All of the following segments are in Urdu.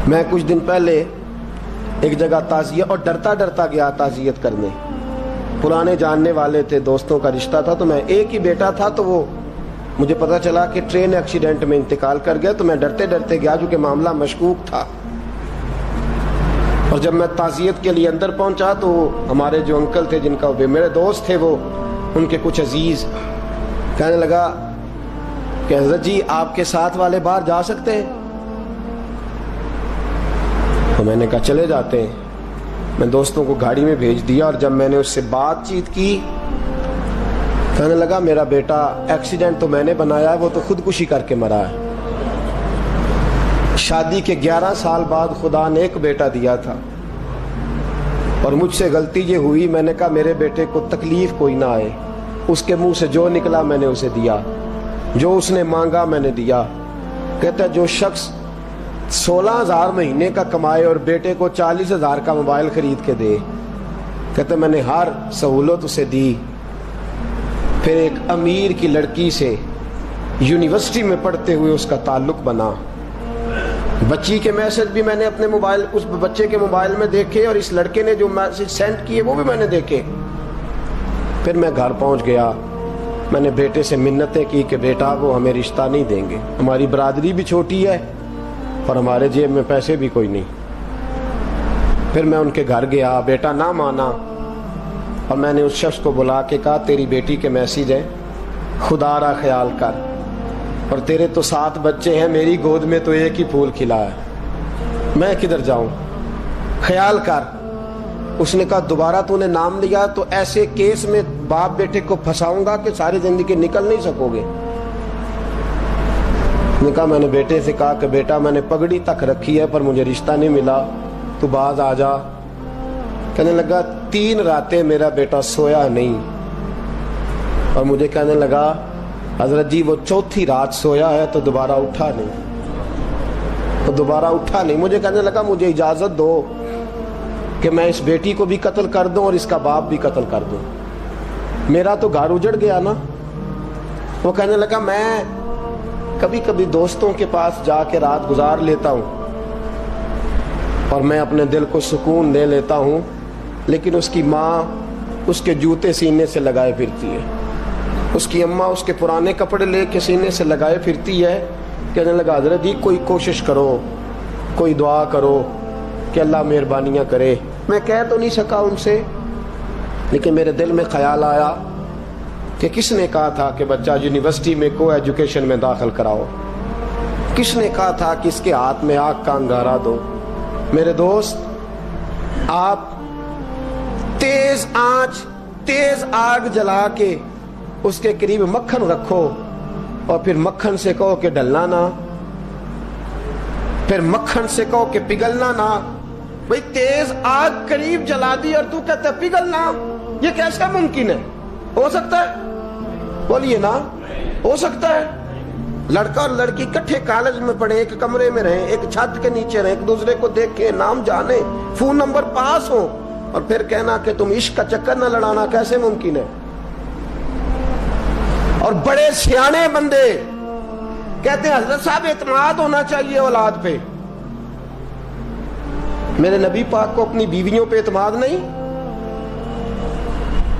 میں کچھ دن پہلے ایک جگہ تعزیت اور ڈرتا ڈرتا گیا تعزیت کرنے. پرانے جاننے والے تھے, دوستوں کا رشتہ تھا, تو میں ایک ہی بیٹا تھا, تو وہ مجھے پتا چلا کہ ٹرین ایکسیڈنٹ میں انتقال کر گیا. تو میں ڈرتے ڈرتے گیا کیونکہ معاملہ مشکوک تھا. اور جب میں تعزیت کے لیے اندر پہنچا تو ہمارے جو انکل تھے, جن کا میرے دوست تھے, وہ ان کے کچھ عزیز کہنے لگا کہ حضرت جی آپ کے ساتھ والے باہر جا سکتے ہیں؟ تو میں نے کہا چلے جاتے ہیں. میں دوستوں کو گاڑی میں بھیج دیا, اور جب میں نے اس سے بات چیت کی, کہنے لگا میرا بیٹا ایکسیڈنٹ تو میں نے بنایا ہے, وہ تو خودکشی کر کے مرا ہے. شادی کے 11 سال بعد خدا نے ایک بیٹا دیا تھا, اور مجھ سے غلطی یہ ہوئی, میں نے کہا میرے بیٹے کو تکلیف کوئی نہ آئے. اس کے منہ سے جو نکلا میں نے اسے دیا, جو اس نے مانگا میں نے دیا. کہتا ہے جو شخص 16,000 مہینے کا کمائے اور بیٹے کو 40,000 کا موبائل خرید کے دے, کہتا ہے میں نے ہر سہولت اسے دی. پھر ایک امیر کی لڑکی سے یونیورسٹی میں پڑھتے ہوئے اس کا تعلق بنا. بچی کے میسج بھی میں نے اپنے موبائل, اس بچے کے موبائل میں دیکھے, اور اس لڑکے نے جو میسج سینڈ کیے وہ بھی میں نے دیکھے. پھر میں گھر پہنچ گیا, میں نے بیٹے سے منتیں کی کہ بیٹا وہ ہمیں رشتہ نہیں دیں گے, ہماری برادری بھی چھوٹی ہے اور ہمارے جیب میں پیسے بھی کوئی نہیں. پھر میں ان کے گھر گیا, بیٹا نہ مانا, اور میں نے اس شخص کو بلا کے کہا تیری بیٹی کے میسج ہے, خدا را خیال کر, اور تیرے تو 7 بچے ہیں, میری گود میں تو ایک ہی پھول کھلا ہے, میں کدھر جاؤں, خیال کر. اس نے کہا دوبارہ تو نے نام لیا تو ایسے کیس میں باپ بیٹے کو پھنساؤں گا کہ ساری زندگی نکل نہیں سکو گے. نے کہا میں نے بیٹے سے کہا کہ بیٹا میں نے پگڑی تک رکھی ہے پر مجھے رشتہ نہیں ملا, تو باز آ جا. کہنے لگا 3 راتیں میرا بیٹا سویا نہیں, اور مجھے کہنے لگا حضرت جی وہ 4تھی رات سویا ہے تو دوبارہ اٹھا نہیں. مجھے کہنے لگا مجھے اجازت دو کہ میں اس بیٹی کو بھی قتل کر دوں اور اس کا باپ بھی قتل کر دوں, میرا تو گھر اجڑ گیا نا. وہ کہنے لگا میں کبھی کبھی دوستوں کے پاس جا کے رات گزار لیتا ہوں اور میں اپنے دل کو سکون دے لیتا ہوں, لیکن اس کی ماں اس کے جوتے سینے سے لگائے پھرتی ہے, اس کی اماں اس کے پرانے کپڑے لے کے سینے سے لگائے پھرتی ہے. کہنے لگا حضرت جی کوئی کوشش کرو, کوئی دعا کرو کہ اللہ مہربانیاں کرے. میں کہہ تو نہیں سکا ان سے, لیکن میرے دل میں خیال آیا کہ کس نے کہا تھا کہ بچہ یونیورسٹی میں کو ایجوکیشن میں داخل کراؤ, کس نے کہا تھا کہ اس کے ہاتھ میں آگ کا انگارہ دو. میرے دوست, آپ تیز آنچ تیز آگ جلا کے اس کے قریب مکھن رکھو, اور پھر مکھن سے کہو کہ ڈلنا نہ, پھر مکھن سے کہو کہ پگھلنا نہ. بھئی تیز آگ قریب جلا دی اور تو کہتا ہے پگھلنا, یہ کیسا ممکن ہے؟ ہو سکتا ہے؟ بولیے نا, ہو سکتا ہے؟ لڑکا اور لڑکی کٹھے کالج میں پڑھیں, ایک کمرے میں رہیں, ایک چھت کے نیچے رہیں, ایک دوسرے کو دیکھیں, نام جانیں, فون نمبر پاس ہو, اور پھر کہنا کہ تم عشق کا چکر نہ لڑانا, کیسے ممکن ہے؟ اور بڑے سیانے بندے کہتے ہیں حضرت صاحب اعتماد ہونا چاہیے اولاد پہ. میرے نبی پاک کو اپنی بیویوں پہ اعتماد نہیں؟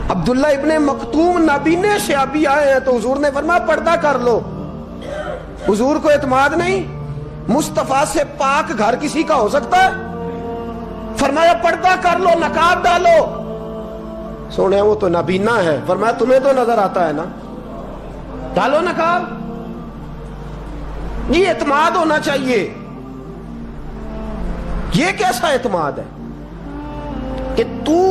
عبداللہ ابن مکتوم نابینے سے ابھی آئے ہیں تو حضور نے فرمایا پردہ کر لو. حضور کو اعتماد نہیں؟ مصطفیٰ سے پاک گھر کسی کا ہو سکتا ہے؟ فرمایا پردہ کر لو, نقاب ڈالو. سونے وہ تو نابینا ہے, فرمایا تمہیں تو نظر آتا ہے نا, ڈالو نقاب. یہ اعتماد ہونا چاہیے. یہ کیسا اعتماد ہے کہ تو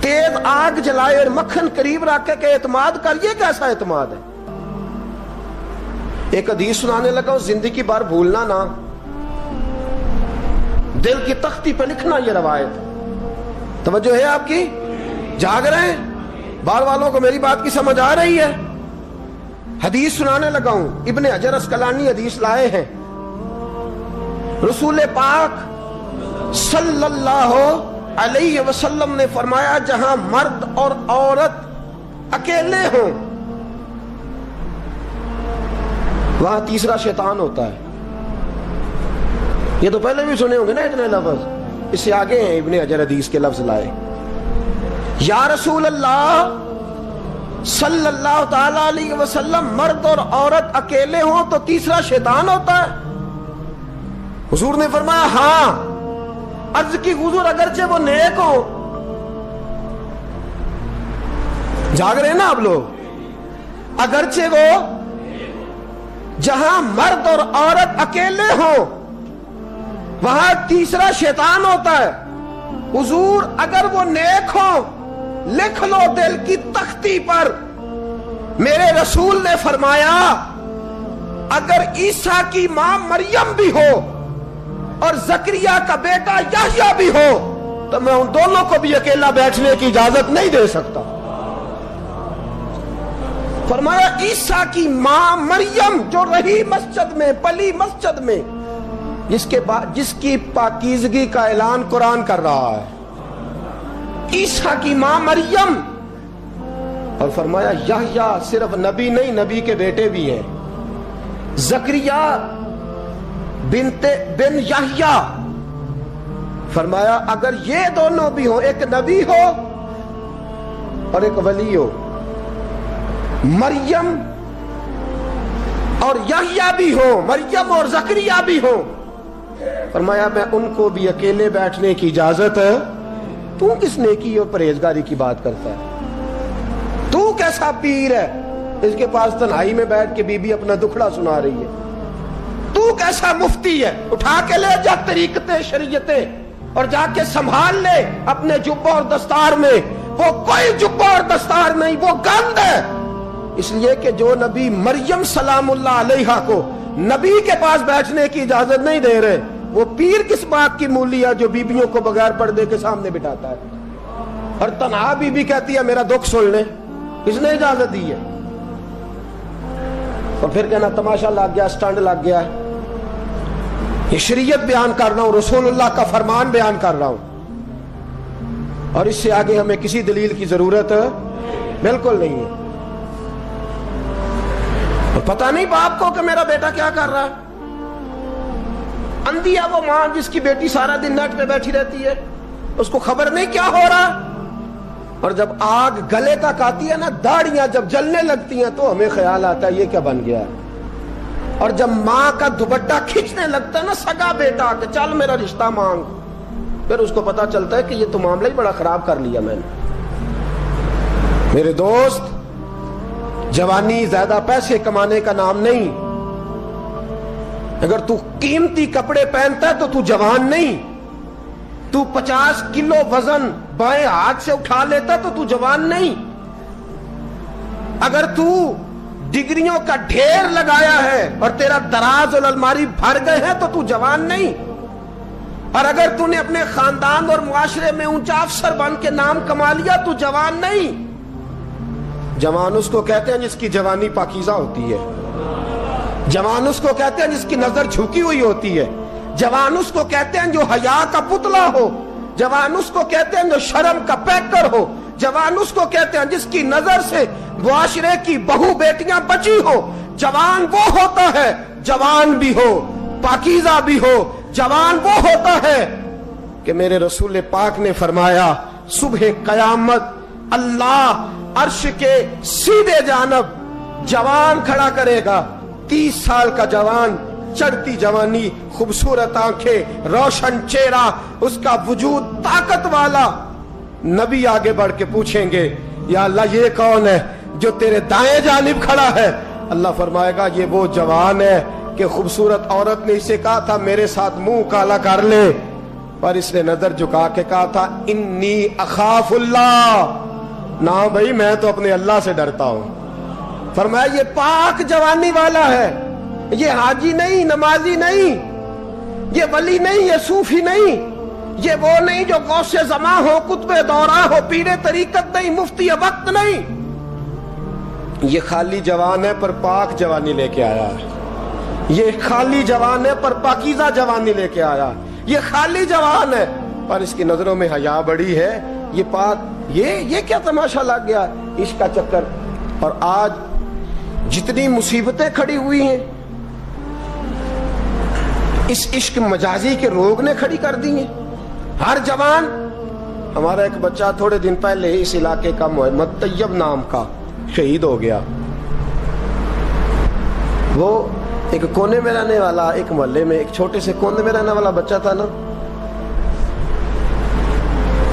تیز آگ جلائے اور مکھن قریب رکھ کے اعتماد کر, یہ کیسا اعتماد ہے؟ ایک حدیث سنانے لگا, زندگی بھر بھولنا نہ, دل کی تختی پہ لکھنا یہ روایت. توجہ ہے آپ کی؟ جاگ رہے ہیں؟ باہر والوں کو میری بات کی سمجھ آ رہی ہے؟ حدیث سنانے لگا ہوں, ابن حجر اسقلانی حدیث لائے ہیں. رسول پاک صلی اللہ علیہ وسلم نے فرمایا جہاں مرد اور عورت اکیلے ہوں وہاں تیسرا شیطان ہوتا ہے. یہ تو پہلے بھی سنے ہوں گے نا اتنے لفظ، اس سے آگے ہیں ابن حجر حدیث کے لفظ لائے. یا رسول اللہ صلی اللہ تعالی علیہ وسلم، مرد اور عورت اکیلے ہوں تو تیسرا شیطان ہوتا ہے؟ حضور نے فرمایا ہاں. عرض کی حضور اگرچہ وہ نیک ہو، جاگ رہے ہیں نا آپ لوگ، اگرچہ وہ جہاں مرد اور عورت اکیلے ہوں وہاں تیسرا شیطان ہوتا ہے. حضور اگر وہ نیک ہو لکھ لو دل کی تختی پر. میرے رسول نے فرمایا اگر عیسیٰ کی ماں مریم بھی ہو اور زکریا کا بیٹا یحییٰ بھی ہو تو میں ان دونوں کو بھی اکیلا بیٹھنے کی اجازت نہیں دے سکتا. فرمایا عیسیٰ کی ماں مریم جو رہی مسجد میں، پلی مسجد میں، جس کی پاکیزگی کا اعلان قرآن کر رہا ہے، عیسیٰ کی ماں مریم. اور فرمایا یحییٰ صرف نبی نہیں، نبی کے بیٹے بھی ہیں، زکریا بن یحییٰ. فرمایا اگر یہ دونوں بھی ہوں، ایک نبی ہو اور ایک ولی ہو، مریم اور یحییٰ بھی ہو، مریم اور زکریا بھی ہو، فرمایا میں ان کو بھی اکیلے بیٹھنے کی اجازت ہے. تو کس نیکی اور پرہیزگاری کی بات کرتا ہے؟ تو کیسا پیر ہے اس کے پاس تنہائی میں بیٹھ کے بی بی اپنا دکھڑا سنا رہی ہے؟ تو کیسا مفتی ہے؟ اٹھا کے لے جا طریقتیں شریعتیں اور جا کے سنبھال لے اپنے جبہ اور دستار میں. وہ کوئی جبہ اور دستار نہیں، وہ گند ہے. اس لیے کہ جو نبی مریم سلام اللہ علیہا کو نبی کے پاس بیٹھنے کی اجازت نہیں دے رہے، وہ پیر کس بات کی مولی ہے جو بیبیوں کو بغیر پردے کے سامنے بٹھاتا ہے؟ اور تنہا بی بی کہتی ہے میرا دکھ سن لے، کس نے اجازت دی ہے؟ اور پھر کہنا تماشا لگ گیا، سٹنڈ لگ گیا ہے. یہ شریعت بیان کر رہا ہوں، رسول اللہ کا فرمان بیان کر رہا ہوں، اور اس سے آگے ہمیں کسی دلیل کی ضرورت بالکل نہیں ہے. پتہ نہیں باپ کو کہ میرا بیٹا کیا کر رہا ہے. اندھی ہے وہ ماں جس کی بیٹی سارا دن نیٹ پہ بیٹھی رہتی ہے، اس کو خبر نہیں کیا ہو رہا. اور جب آگ گلے تک آتی ہے نا، داڑیاں جب جلنے لگتی ہیں تو ہمیں خیال آتا ہے یہ کیا بن گیا ہے. اور جب ماں کا دوپٹہ کھینچنے لگتا ہے نا سگا بیٹا کہ چل میرا رشتہ مانگ، پھر اس کو پتا چلتا ہے کہ یہ تو معاملہ ہی بڑا خراب کر لیا میں نے. میرے دوست، جوانی زیادہ پیسے کمانے کا نام نہیں. اگر تو قیمتی کپڑے پہنتا ہے تو تو جوان نہیں. تو 50 کلو وزن بائیں ہاتھ سے اٹھا لیتا تو تو جوان نہیں. اگر تو ڈگریوں کا ڈھیر لگایا ہے اور تیرا دراز اور الماری بھر گئے ہیں تو تو جوان نہیں. اور اگر تو نے اپنے خاندان اور معاشرے میں اونچا افسر بن کے نام کما لیا تو جوان نہیں. جوان اس کو کہتے ہیں جس کی جوانی پاکیزہ ہوتی ہے. جوان اس کو کہتے ہیں جس کی نظر جھکی ہوئی ہوتی ہے. جوان اس کو کہتے ہیں جو حیا کا پتلا ہو. جوان اس کو کہتے ہیں جو شرم کا پیکر ہو. جوان اس کو کہتے ہیں جس کی نظر سے معاشرے کی بہو بیٹیاں بچی ہو. جوان وہ ہوتا ہے، جوان بھی ہو پاکیزہ بھی ہو، جوان وہ ہوتا ہے کہ میرے رسول پاک نے فرمایا صبح قیامت اللہ عرش کے سیدھے جانب جوان کھڑا کرے گا. 30 سال کا جوان، چڑھتی جوانی، خوبصورت آنکھیں، روشن چہرہ، اس کا وجود طاقت والا. نبی آگے بڑھ کے پوچھیں گے یا اللہ یہ کون ہے جو تیرے دائیں جانب کھڑا ہے؟ اللہ فرمائے گا یہ وہ جوان ہے کہ خوبصورت عورت نے اسے کہا تھا میرے ساتھ منہ کالا کر لے، پر اس نے نظر جھکا کے کہا تھا انی اخاف اللہ. نا بھائی میں تو اپنے اللہ سے ڈرتا ہوں. فرمایا یہ پاک جوانی والا ہے، یہ حاجی نہیں، نمازی نہیں، یہ ولی نہیں، یہ صوفی نہیں، یہ وہ نہیں جو غوث زماں ہو، قطب دورہ ہو، پیر طریقت نہیں، مفتی وقت نہیں. یہ خالی جوان ہے پر پاک جوانی لے کے آیا ہے. یہ خالی جوان ہے پر پاکیزہ جوانی لے کے آیا. یہ خالی جوان ہے پر اس کی نظروں میں حیا بڑی ہے. یہ پاک، یہ کیا تماشا لگ گیا عشق کا چکر. اور آج جتنی مصیبتیں کھڑی ہوئی ہیں اس عشق مجازی کے روگ نے کھڑی کر دی ہیں. ہر جوان. ہمارا ایک بچہ تھوڑے دن پہلے اس علاقے کا محمد طیب نام کا شہید ہو گیا. وہ ایک کونے میں رہنے والا, ایک محلے میں ایک چھوٹے سے کونے میں رہنے والا بچہ تھا نا.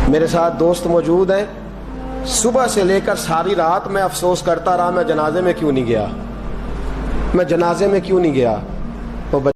میرے ساتھ دوست موجود ہیں. صبح سے لے کر ساری رات میں افسوس کرتا رہا, میں جنازے میں کیوں نہیں گیا, میں جنازے میں کیوں نہیں گیا.